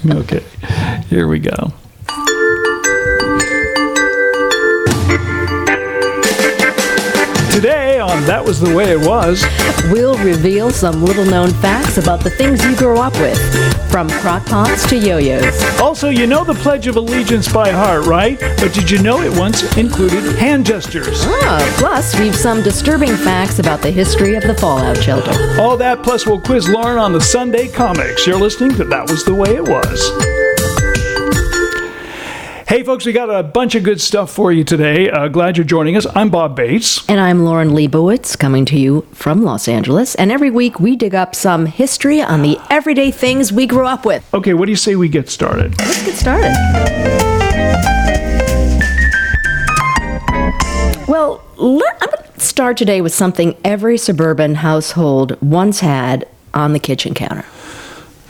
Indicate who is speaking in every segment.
Speaker 1: Okay, here we go. Today on That Was the Way It Was,
Speaker 2: We'll reveal some little-known facts about the things you grew up with, from crock pots to yo-yos.
Speaker 1: also, you know the Pledge of Allegiance by heart, right? But did you know it once included hand gestures?
Speaker 2: Plus, we've some disturbing facts about the history of the Fallout shelter.
Speaker 1: All that, plus we'll quiz Lauren on the Sunday comics. You're listening to That Was the Way It Was. Hey, folks, we got a bunch of good stuff for you today. Glad you're joining us. I'm Bob Bates.
Speaker 2: And I'm Lauren Leibowitz, coming to you from Los Angeles. And every week we dig up some history on the everyday things we grew up with.
Speaker 1: Okay, what do you say we get started?
Speaker 2: Let's get started. Well, I'm going to start today with something every suburban household once had on the kitchen counter.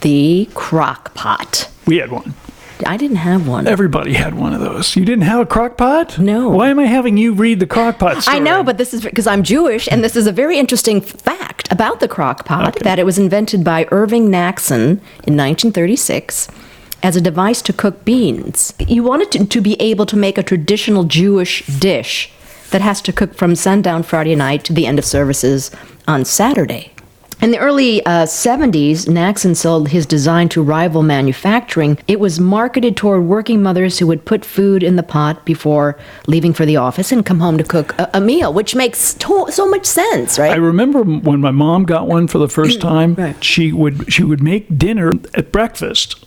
Speaker 2: The crock pot.
Speaker 1: We had one.
Speaker 2: I didn't have one.
Speaker 1: Everybody had one of those. You didn't have a crock pot?
Speaker 2: No.
Speaker 1: Why am I having you read the crock pot story?
Speaker 2: I know, but this is because I'm Jewish, and this is a very interesting fact about the crock pot, that it was invented by Irving Naxon in 1936 as a device to cook beans. You wanted to be able to make a traditional Jewish dish that has to cook from sundown Friday night to the end of services on Saturday. In the early 70s, Naxon sold his design to rival manufacturing. It was marketed toward working mothers who would put food in the pot before leaving for the office and come home to cook a meal, which makes so much sense, right?
Speaker 1: I remember when my mom got one for the first time,
Speaker 2: Right.
Speaker 1: she would make dinner at breakfast.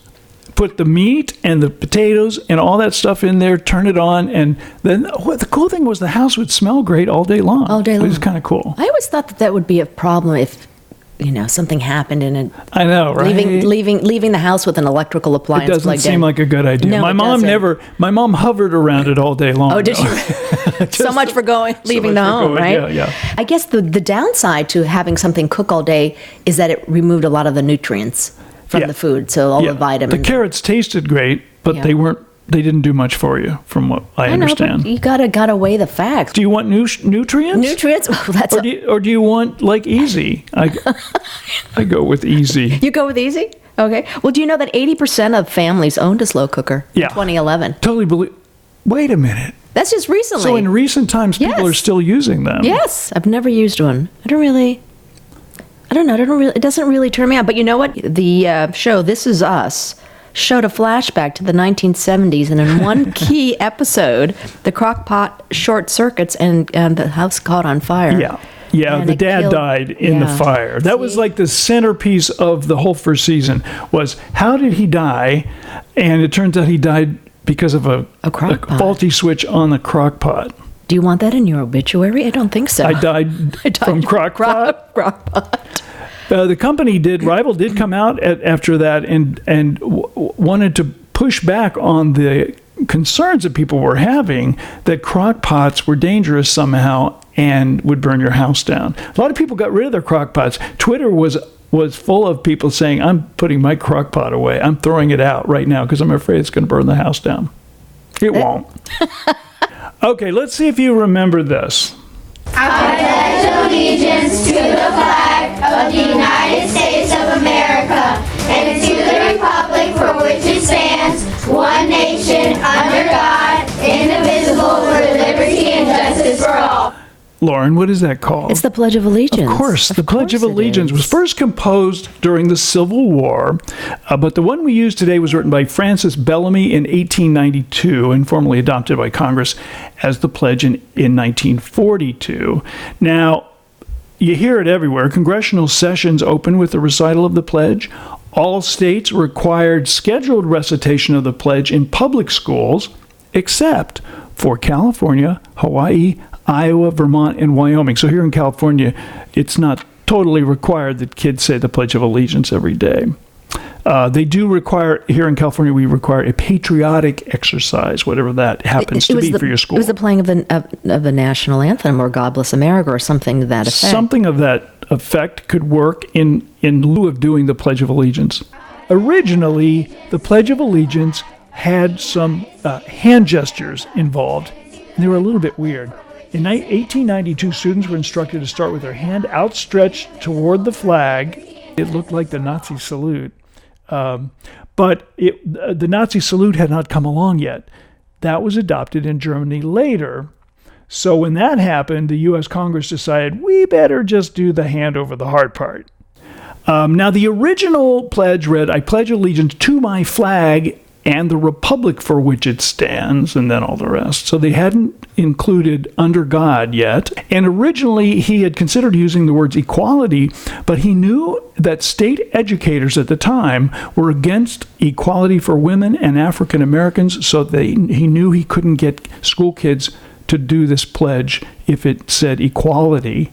Speaker 1: Put the meat and the potatoes and all that stuff in there, turn it on, and then the cool thing was the house would smell great all day long.
Speaker 2: All day long.
Speaker 1: It was kind of cool.
Speaker 2: I always thought that would be a problem if, something happened and it,
Speaker 1: I know, right?
Speaker 2: leaving the house with an electrical
Speaker 1: It
Speaker 2: appliance
Speaker 1: doesn't
Speaker 2: plugged
Speaker 1: seem
Speaker 2: in.
Speaker 1: like a good idea.
Speaker 2: No,
Speaker 1: my
Speaker 2: it
Speaker 1: mom
Speaker 2: doesn't.
Speaker 1: my mom hovered around it all day long.
Speaker 2: Oh, did
Speaker 1: though.
Speaker 2: you? So much for leaving the
Speaker 1: much for
Speaker 2: home,
Speaker 1: going,
Speaker 2: right?
Speaker 1: yeah.
Speaker 2: I guess the downside to having something cook all day is that it removed a lot of the nutrients from
Speaker 1: Yeah.
Speaker 2: the food, so all the vitamins.
Speaker 1: The carrots tasted great, but
Speaker 2: Yeah.
Speaker 1: they didn't do much for you, from what I
Speaker 2: I know,
Speaker 1: understand.
Speaker 2: but you gotta weigh the facts.
Speaker 1: Do you want nutrients?
Speaker 2: Nutrients? Well, that's
Speaker 1: Or do you want like easy? I go with easy.
Speaker 2: you go with easy? Okay. Well, do you know that 80% of families owned a slow cooker in
Speaker 1: Yeah.
Speaker 2: 2011?
Speaker 1: Totally believe. Wait a minute.
Speaker 2: That's just recently.
Speaker 1: So in recent times, people
Speaker 2: Yes.
Speaker 1: are still using them.
Speaker 2: Yes, I've never used one. I don't know. It doesn't really turn me on. But you know what? The show This Is Us showed a flashback to the 1970s, and in one key episode, the crock pot short circuits and the house caught on fire.
Speaker 1: Yeah,
Speaker 2: And
Speaker 1: the
Speaker 2: it
Speaker 1: dad
Speaker 2: killed-
Speaker 1: died in the
Speaker 2: yeah.
Speaker 1: fire. That was
Speaker 2: See?
Speaker 1: like the centerpiece of the whole first season, was how did he die? And it turns out he died because of a
Speaker 2: crock pot.
Speaker 1: faulty switch on the crock pot.
Speaker 2: Do you want that in your obituary? I don't think so.
Speaker 1: I died from crock pot.
Speaker 2: Crock pot.
Speaker 1: The company Rival did come out after that and wanted to push back on the concerns that people were having that crock pots were dangerous somehow and would burn your house down. A lot of people got rid of their crock pots. Twitter was full of people saying, "I'm putting my crock pot away. I'm throwing it out right now because I'm afraid it's going to burn the house down." It won't. Okay, let's see if you remember this.
Speaker 3: I pledge allegiance to the flag of the United States of America and to the republic for which it stands, one nation, under God, indivisible, with liberty and justice for all.
Speaker 1: Lauren, what is that called?
Speaker 2: It's the Pledge of Allegiance.
Speaker 1: Of course, the Pledge of
Speaker 2: course it
Speaker 1: Allegiance
Speaker 2: is.
Speaker 1: was first composed during the Civil War, but the one we use today was written by Francis Bellamy in 1892 and formally adopted by Congress as the pledge in 1942. Now, you hear it everywhere. Congressional sessions open with the recital of the pledge. All states required scheduled recitation of the pledge in public schools, except for California, Hawaii, Iowa, Vermont, and Wyoming. So here in California, it's not totally required that kids say the Pledge of Allegiance every day. They do require, here in California, we require a patriotic exercise, whatever that happens to be for your school.
Speaker 2: It was the playing of the national anthem, or God Bless America, or something to that effect.
Speaker 1: Something of that effect could work in lieu of doing the Pledge of Allegiance. Originally, the Pledge of Allegiance had some hand gestures involved, and they were a little bit weird. In 1892, students were instructed to start with their hand outstretched toward the flag. It looked like the Nazi salute. But the Nazi salute had not come along yet. That was adopted in Germany later. So when that happened, the U.S. Congress decided we better just do the hand over the heart part. Now, the original pledge read, "I pledge allegiance to my flag and the republic for which it stands," and then all the rest. So they hadn't included "under God" yet. And originally, he had considered using the words equality, but he knew that state educators at the time were against equality for women and African Americans, so he knew he couldn't get school kids to do this pledge if it said equality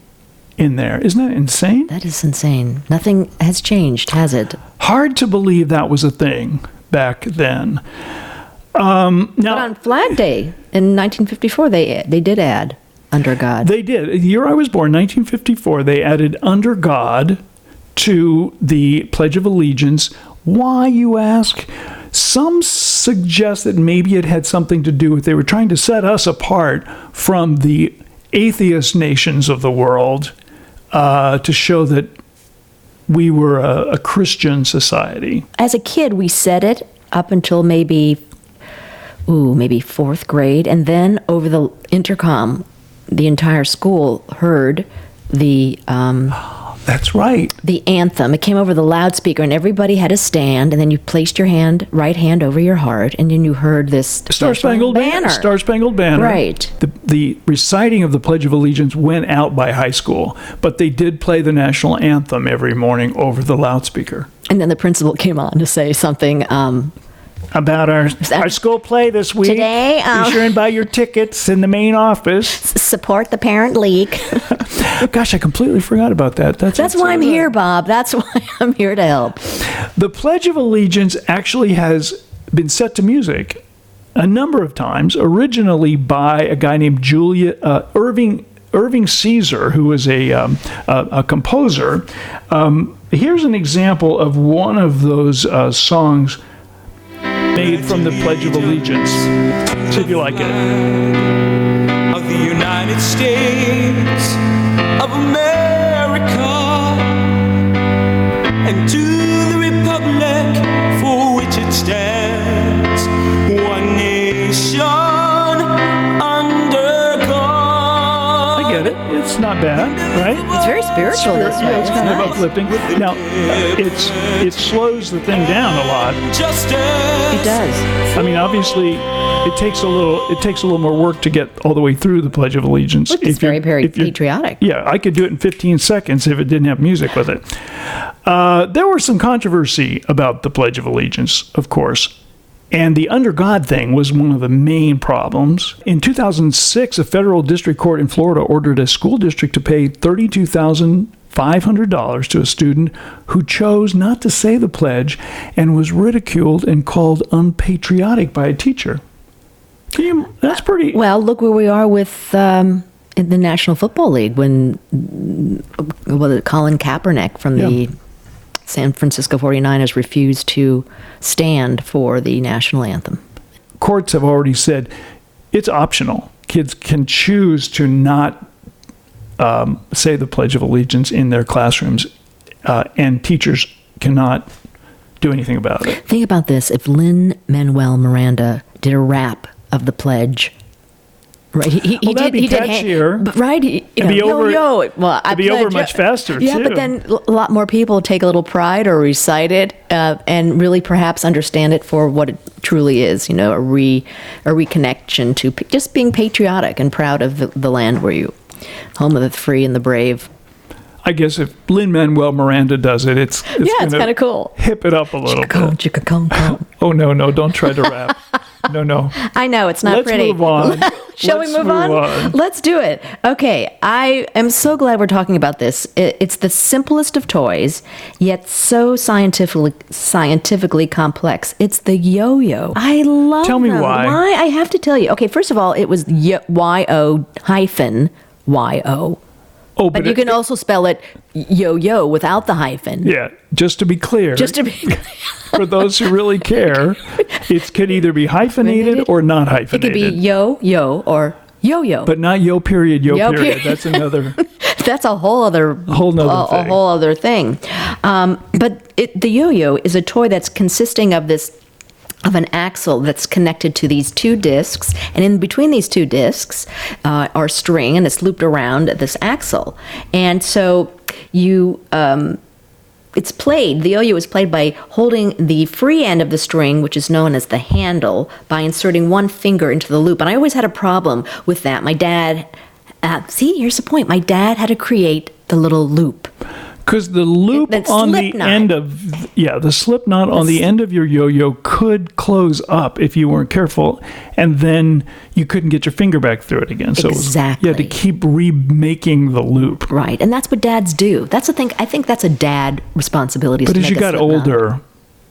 Speaker 1: in there. Isn't that insane?
Speaker 2: That is insane. Nothing has changed, has it?
Speaker 1: Hard to believe that was a thing back then.
Speaker 2: But on Flag Day in 1954, they did add "under God."
Speaker 1: They did. The year I was born, 1954, they added "under God" to the Pledge of Allegiance. Why, you ask? Some suggest that maybe it had something to do with they were trying to set us apart from the atheist nations of the world, to show that we were a Christian society.
Speaker 2: As a kid, we said it up until maybe fourth grade, and then over the intercom, the entire school heard the
Speaker 1: That's right.
Speaker 2: the anthem. It came over the loudspeaker, and everybody had to stand, and then you placed your right hand over your heart, and then you heard this
Speaker 1: Star-Spangled Banner. Star-Spangled Banner.
Speaker 2: Right.
Speaker 1: The reciting of the Pledge of Allegiance went out by high school, but they did play the national anthem every morning over the loudspeaker.
Speaker 2: And then the principal came on to say something.
Speaker 1: About our school play this week.
Speaker 2: Today,
Speaker 1: be sure and buy your tickets in the main office.
Speaker 2: Support the parent league.
Speaker 1: Gosh, I completely forgot about that.
Speaker 2: That's why I'm here, Bob. That's why I'm here to help.
Speaker 1: The Pledge of Allegiance actually has been set to music a number of times, originally by a guy named Irving Caesar, who was a composer. Here's an example of one of those songs made from the Pledge of Allegiance. See if you like it.
Speaker 4: Of the United States of America, and to the republic for which it stands, one nation under God.
Speaker 1: I get it. It's not bad, right?
Speaker 2: It's very spiritual this way.
Speaker 1: Yeah, it's kind of uplifting. Now, it slows the thing down a lot.
Speaker 2: It does.
Speaker 1: I mean, obviously, it takes a little more work to get all the way through the Pledge of Allegiance.
Speaker 2: Look, it's very patriotic.
Speaker 1: Yeah, I could do it in 15 seconds if it didn't have music with it. There was some controversy about the Pledge of Allegiance, of course. And the "under God" thing was one of the main problems. In 2006, a federal district court in Florida ordered a school district to pay $32,500 to a student who chose not to say the pledge and was ridiculed and called unpatriotic by a teacher. That's pretty...
Speaker 2: Well, look where we are with in the National Football League when Colin Kaepernick from the San Francisco 49ers refused to stand for the national anthem.
Speaker 1: Courts have already said it's optional. Kids can choose to not say the Pledge of Allegiance in their classrooms, and teachers cannot do anything about it.
Speaker 2: Think about this. If Lin-Manuel Miranda did a rap of the pledge, right?
Speaker 1: That'd be catchier.
Speaker 2: Right?
Speaker 1: It'd be over.
Speaker 2: Well,
Speaker 1: it'd be over much faster.
Speaker 2: Yeah,
Speaker 1: too.
Speaker 2: but then a lot more people take a little pride or recite it, and really perhaps understand it for what it truly is. A reconnection to just being patriotic and proud of the land where you, home of the free and the brave.
Speaker 1: I guess if Lin-Manuel Miranda does it, it's
Speaker 2: kind of cool.
Speaker 1: Hip it up a little bit.
Speaker 2: Chicka-cone.
Speaker 1: Oh, no, don't try to rap. No.
Speaker 2: I know, it's not pretty.
Speaker 1: Let's move on.
Speaker 2: Shall we move on? Let's do it. Okay, I am so glad we're talking about this. It's the simplest of toys, yet so scientifically complex. It's the yo-yo. I love
Speaker 1: Tell me
Speaker 2: them.
Speaker 1: why.
Speaker 2: Why? I have to tell you. Okay, first of all, it was Y-O-Y-O.
Speaker 1: Oh,
Speaker 2: but you can also spell it yo-yo without the hyphen.
Speaker 1: Yeah, just to be clear. For those who really care, it could either be hyphenated or not hyphenated.
Speaker 2: It could be yo-yo or yo-yo.
Speaker 1: But not yo period. That's another.
Speaker 2: That's a whole other
Speaker 1: thing.
Speaker 2: A whole other thing. But the yo-yo is a toy that's consisting of an axle that's connected to these two discs, and in between these two discs are string, and it's looped around this axle. And so it's played, the yo-yo is played by holding the free end of the string, which is known as the handle, by inserting one finger into the loop. And I always had a problem with that. My dad, here's the point. My dad had to create the little loop.
Speaker 1: Because the loop on the end of, the slip knot on the end of your yo-yo could close up if you weren't careful, and then you couldn't get your finger back through it again. So
Speaker 2: exactly.
Speaker 1: You had to keep remaking the loop.
Speaker 2: Right, and that's what dads do. That's the thing. I think that's a dad responsibility.
Speaker 1: But as you got older,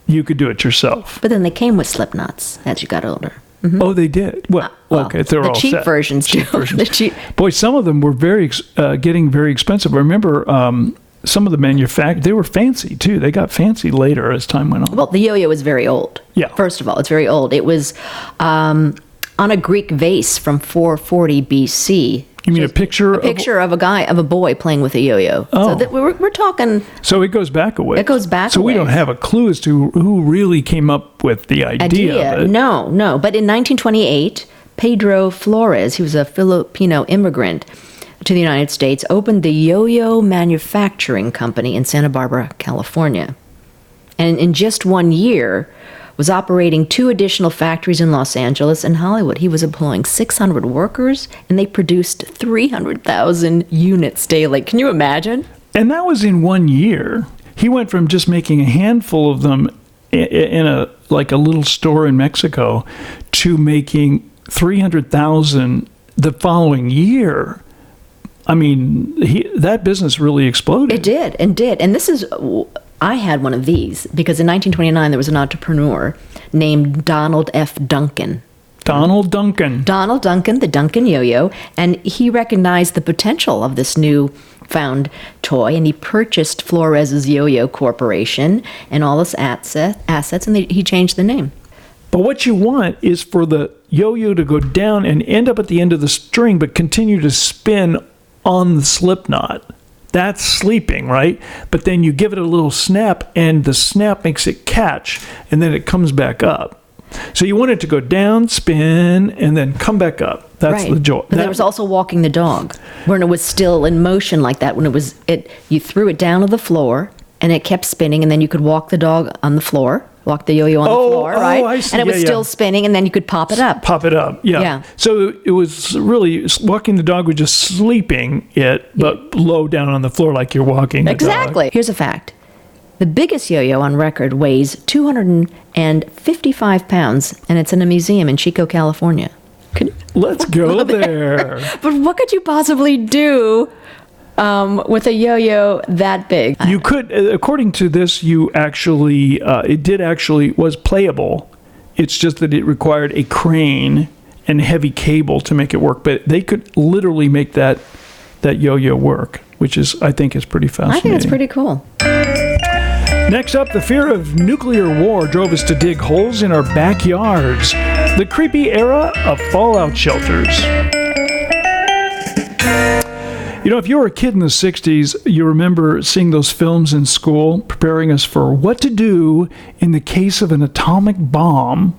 Speaker 1: you could do it yourself.
Speaker 2: But then they came with slip knots as you got older. Mm-hmm.
Speaker 1: Oh, they did. Well, okay, they're all
Speaker 2: cheap
Speaker 1: set.
Speaker 2: Versions.
Speaker 1: Cheap versions.
Speaker 2: The cheap.
Speaker 1: Boy, some of them were getting very expensive. I remember some of the they were fancy too. They got fancy later as time went on.
Speaker 2: Well, the yo-yo is very old.
Speaker 1: Yeah.
Speaker 2: First of all, it's very old. It was on a Greek vase from 440 BC.
Speaker 1: You mean a picture
Speaker 2: of a boy playing with a yo-yo.
Speaker 1: Oh.
Speaker 2: So we're talking.
Speaker 1: So it goes back a ways.
Speaker 2: It goes back.
Speaker 1: So we don't have a clue as to who really came up with the idea. Of it.
Speaker 2: No. But in 1928, Pedro Flores, he was a Filipino immigrant to the United States, opened the Yo-Yo Manufacturing Company in Santa Barbara, California. And in just 1 year, was operating 2 additional factories in Los Angeles and Hollywood. He was employing 600 workers, and they produced 300,000 units daily. Can you imagine?
Speaker 1: And that was in 1 year. He went from just making a handful of them in a little store in Mexico to making 300,000 the following year. I mean, that business really exploded.
Speaker 2: It did. And this is, I had one of these because in 1929 there was an entrepreneur named Donald F. Duncan.
Speaker 1: Donald Duncan,
Speaker 2: the Duncan yo-yo, and he recognized the potential of this new found toy, and he purchased Flores's Yo-Yo Corporation and all its assets, and he changed the name.
Speaker 1: But what you want is for the yo-yo to go down and end up at the end of the string, but continue to spin on the slip knot. That's sleeping, right? But then you give it a little snap, and the snap makes it catch, and then it comes back up. So you want it to go down, spin, and then come back up. That's
Speaker 2: right.
Speaker 1: The joy.
Speaker 2: But there was also walking the dog, when it was still in motion like that. When you threw it down to the floor, and it kept spinning, and then you could walk the dog on the floor. Walk the yo-yo on the floor, right?
Speaker 1: I see.
Speaker 2: And it was still spinning, and then you could pop it up.
Speaker 1: Yeah. So it was really, walking the dog was just sleeping it, but low down on the floor like you're walking the dog.
Speaker 2: Exactly. Here's a fact. The biggest yo-yo on record weighs 255 pounds, and it's in a museum in Chico, California.
Speaker 1: Let's go there.
Speaker 2: But what could you possibly do with a yo-yo that big?
Speaker 1: You could, according to this, it was playable. It's just that it required a crane and heavy cable to make it work. But they could literally make that yo-yo work, which I think is pretty fascinating.
Speaker 2: I think it's pretty cool.
Speaker 1: Next up, the fear of nuclear war drove us to dig holes in our backyards. The creepy era of fallout shelters. You know, if you were a kid in the 60s, you remember seeing those films in school, preparing us for what to do in the case of an atomic bomb.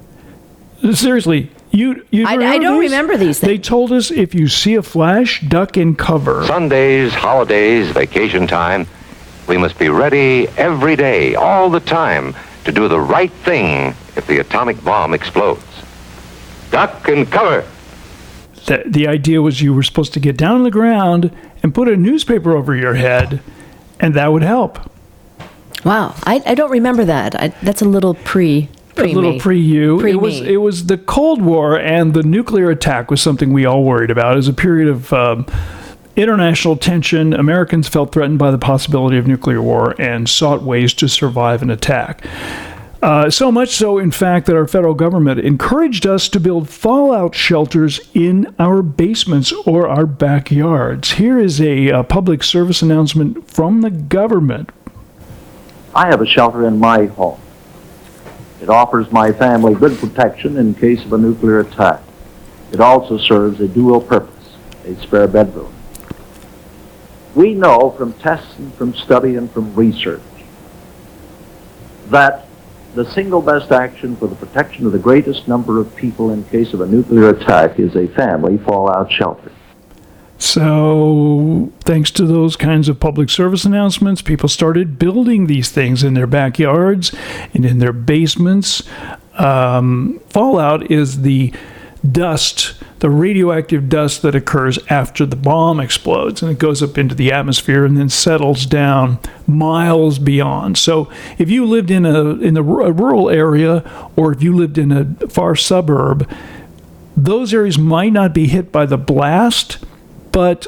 Speaker 1: Seriously,
Speaker 2: I don't remember these things.
Speaker 1: They told us if you see a flash, duck and cover.
Speaker 5: Sundays, holidays, vacation time, we must be ready every day, all the time, to do the right thing if the atomic bomb explodes. Duck and cover.
Speaker 1: The idea was you were supposed to get down on the ground and put a newspaper over your head, and that would help.
Speaker 2: Wow, I don't remember that. That's a little pre
Speaker 1: you. It was the Cold War, and the nuclear attack was something we all worried about. It was a period of international tension. Americans felt threatened by the possibility of nuclear war and sought ways to survive an attack. So much so, in fact, that our federal government encouraged us to build fallout shelters in our basements or our backyards. Here is a public service announcement from the government.
Speaker 6: I have a shelter in my home. It offers my family good protection in case of a nuclear attack. It also serves a dual purpose, a spare bedroom. We know from tests and from study and from research that the single best action for the protection of the greatest number of people in case of a nuclear attack is a family fallout shelter.
Speaker 1: So, thanks to those kinds of public service announcements, people started building these things in their backyards and in their basements. Fallout is the dust, the radioactive dust that occurs after the bomb explodes, and it goes up into the atmosphere and then settles down miles beyond. So, if you lived in a rural area, or if you lived in a far suburb, those areas might not be hit by the blast, but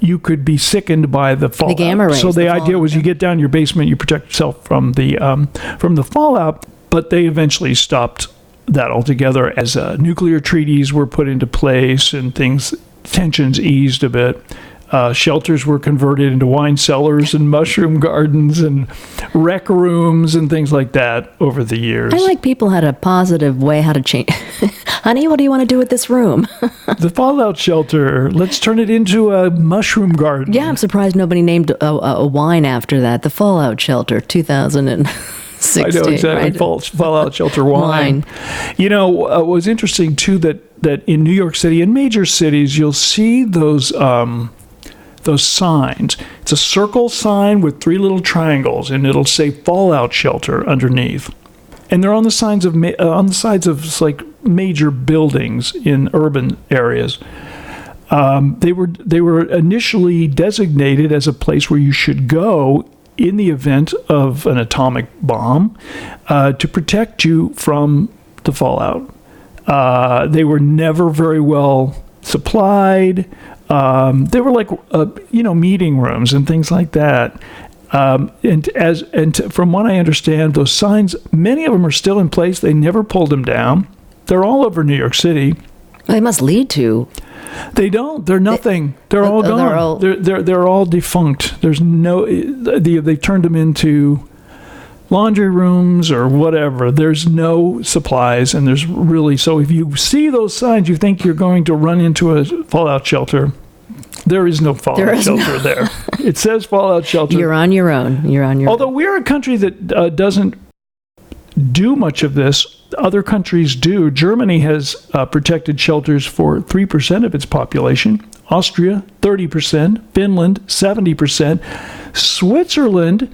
Speaker 1: you could be sickened by the fallout.
Speaker 2: The gamma rays.
Speaker 1: So the idea was you get down in your basement, you protect yourself from the fallout. But they eventually stopped that altogether as nuclear treaties were put into place and tensions eased a bit. Shelters were converted into wine cellars and mushroom gardens and rec rooms and things like that over the years.
Speaker 2: I like people had a positive way how to change. Honey, what do you want to do with this room?
Speaker 1: The fallout shelter, let's turn it into a mushroom garden.
Speaker 2: Yeah, I'm surprised nobody named a wine after that. The Fallout Shelter 2016.
Speaker 1: I know exactly.
Speaker 2: Right?
Speaker 1: Fallout shelter wine. You know, it was interesting too that in New York City and major cities, you'll see those signs. It's a circle sign with 3 little triangles, and it'll say Fallout Shelter underneath. And they're on the sides of like major buildings in urban areas. They were initially designated as a place where you should go in the event of an atomic bomb to protect you from the fallout. They were never very well supplied. They were like meeting rooms and things like that. From what I understand, those signs, many of them are still in place. They never pulled them down. They're all over New York City.
Speaker 2: They must lead to.
Speaker 1: They don't. They're nothing. They're all gone. They're all defunct. There's no. They've turned them into laundry rooms or whatever. There's no supplies, and there's really. So if you see those signs, you think you're going to run into a fallout shelter. There is no fallout shelter there. It says fallout shelter.
Speaker 2: You're on your own.
Speaker 1: Although we're a country that doesn't do much of this, other countries do. Germany has protected shelters for 3% of its population. Austria, 30%. Finland, 70%. Switzerland,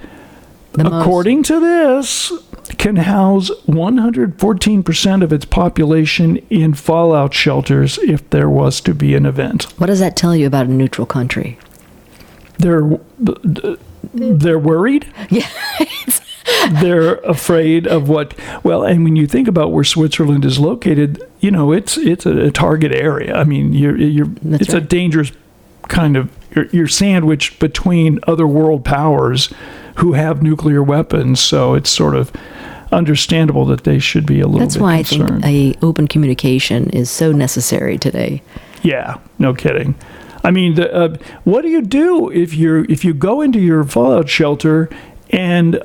Speaker 1: according to this, can house 114% of its population in fallout shelters if there was to be an event.
Speaker 2: What does that tell you about a neutral country?
Speaker 1: They're worried.
Speaker 2: Yeah.
Speaker 1: They're afraid of what. Well, and when you think about where Switzerland is located, it's a target area. I mean, it's right. A dangerous kind of. You're sandwiched between other world powers who have nuclear weapons, so it's sort of understandable that they should be a little bit concerned.
Speaker 2: That's why I think open communication is so necessary today.
Speaker 1: Yeah, no kidding. I mean, what do you do if you go into your fallout shelter and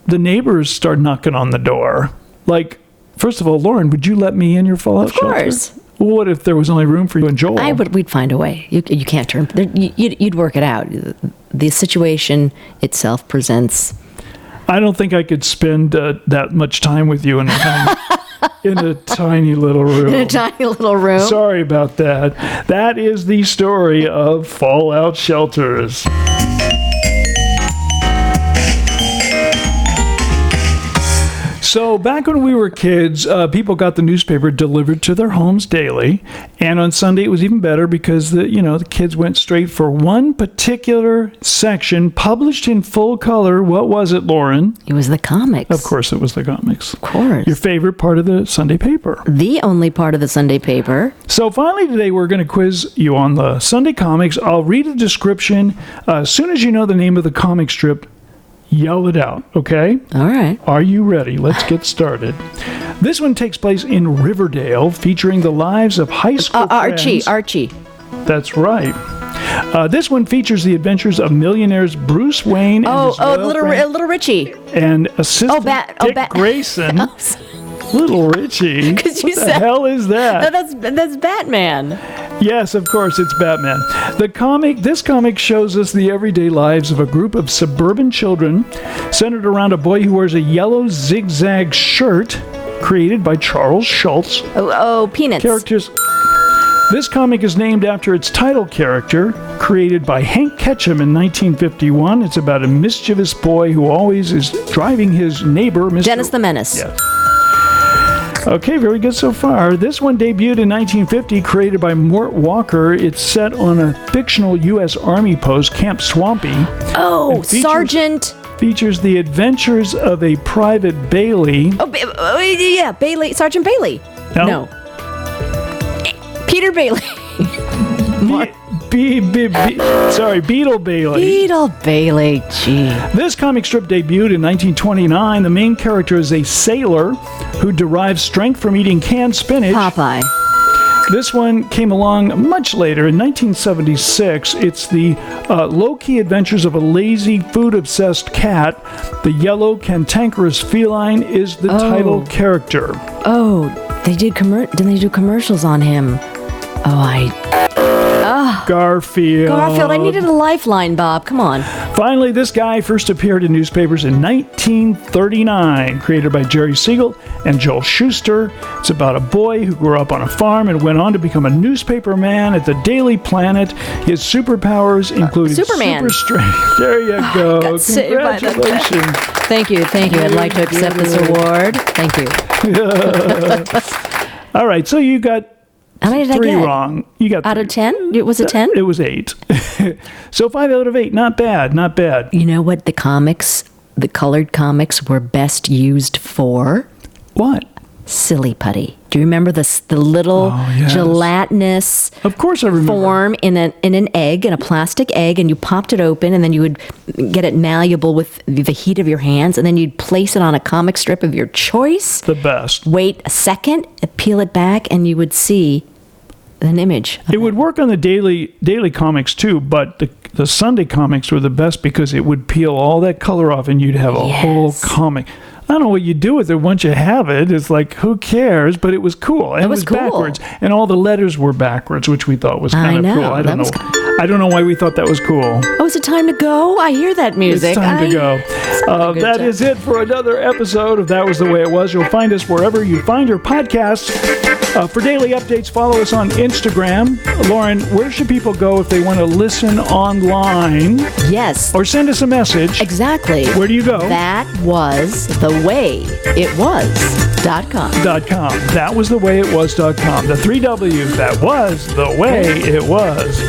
Speaker 1: the neighbors start knocking on the door? Like, first of all, Lauren, would you let me in your fallout shelter?
Speaker 2: Of course.
Speaker 1: Well, what if there was only room for you and Joel?
Speaker 2: We'd find a way. You can't turn. You'd work it out. The situation itself presents.
Speaker 1: I don't think I could spend that much time with you in a tiny little room.
Speaker 2: In a tiny little room.
Speaker 1: Sorry about that. That is the story of fallout shelters. So back when we were kids, people got the newspaper delivered to their homes daily, and on Sunday it was even better because the kids went straight for one particular section published in full color. What was it, Lauren?
Speaker 2: It was the comics.
Speaker 1: Of course, it was the comics.
Speaker 2: Of course.
Speaker 1: Your favorite part of the Sunday paper.
Speaker 2: The only part of the Sunday paper.
Speaker 1: So finally today we're going to quiz you on the Sunday comics. I'll read a description. As soon as you know the name of the comic strip, yell it out, okay?
Speaker 2: All right.
Speaker 1: Are you ready? Let's get started. This one takes place in Riverdale, featuring the lives of high school friends.
Speaker 2: Archie.
Speaker 1: That's right. This one features the adventures of millionaires Bruce Wayne and his
Speaker 2: Little Richie.
Speaker 1: and assistant Dick Grayson. Little Richie. What the hell is that?
Speaker 2: No, that's Batman.
Speaker 1: Yes, of course, it's Batman. This comic shows us the everyday lives of a group of suburban children centered around a boy who wears a yellow zigzag shirt created by Charles Schulz.
Speaker 2: Oh, Peanuts.
Speaker 1: Characters. This comic is named after its title character, created by Hank Ketchum in 1951. It's about a mischievous boy who always is driving his neighbor, Mr.
Speaker 2: Dennis the Menace.
Speaker 1: Yes. Okay, very good so far. This one debuted in 1950, created by Mort Walker. It's set on a fictional U.S. Army post, Camp Swampy.
Speaker 2: Oh, Sergeant.
Speaker 1: Features the adventures of a Private Bailey.
Speaker 2: Yeah, Bailey. Sergeant Bailey.
Speaker 1: No.
Speaker 2: Peter Bailey.
Speaker 1: Beetle Bailey.
Speaker 2: Beetle Bailey, gee.
Speaker 1: This comic strip debuted in 1929. The main character is a sailor who derives strength from eating canned spinach.
Speaker 2: Popeye.
Speaker 1: This one came along much later, in 1976. It's the low-key adventures of a lazy, food-obsessed cat. The yellow, cantankerous feline is the title character.
Speaker 2: Oh, didn't they do commercials on him?
Speaker 1: Garfield.
Speaker 2: I needed a lifeline, Bob. Come on.
Speaker 1: Finally, this guy first appeared in newspapers in 1939, created by Jerry Siegel and Joel Shuster. It's about a boy who grew up on a farm and went on to become a newspaper man at the Daily Planet. His superpowers included
Speaker 2: Superman.
Speaker 1: super strength. There you go.
Speaker 2: Got saved by the
Speaker 1: Congratulations.
Speaker 2: Thank you. I'd like to accept this award. Thank you.
Speaker 1: All right, so you got
Speaker 2: How many did I
Speaker 1: 3
Speaker 2: get?
Speaker 1: wrong. You got
Speaker 2: Out
Speaker 1: 3.
Speaker 2: of 10? It was a 10?
Speaker 1: It was 8. So 5 out of 8. Not bad. Not bad.
Speaker 2: You know what the colored comics were best used for?
Speaker 1: What?
Speaker 2: Silly putty. Do you remember the little
Speaker 1: yes.
Speaker 2: gelatinous
Speaker 1: Of course I remember.
Speaker 2: form in an egg, in a plastic egg, and you popped it open, and then you would get it malleable with the heat of your hands, and then you'd place it on a comic strip of your choice.
Speaker 1: The best.
Speaker 2: Wait a second, peel it back, and you would see an image.
Speaker 1: It would work on the daily comics too, but the Sunday comics were the best because it would peel all that color off and you'd have a whole comic. I don't know what you do with it once you have it. It's like, who cares? But it was cool. And it was
Speaker 2: cool.
Speaker 1: backwards. And all the letters were backwards, which we thought was kind of cool. I don't know. I don't know why we thought that was cool.
Speaker 2: Oh, is it time to go? I hear that music.
Speaker 1: It's time to go. That is it for another episode of That Was the Way It Was. You'll find us wherever you find your podcasts. For daily updates, follow us on Instagram. Lauren, where should people go if they want to listen online?
Speaker 2: Yes.
Speaker 1: Or send us a message?
Speaker 2: Exactly.
Speaker 1: Where do you go?
Speaker 2: That was thewayitwas.com.
Speaker 1: That was thewayitwas.com. The 3 W's. That was the way it was.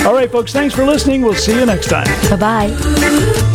Speaker 1: All right, folks, thanks for listening. We'll see you next time.
Speaker 2: Bye-bye.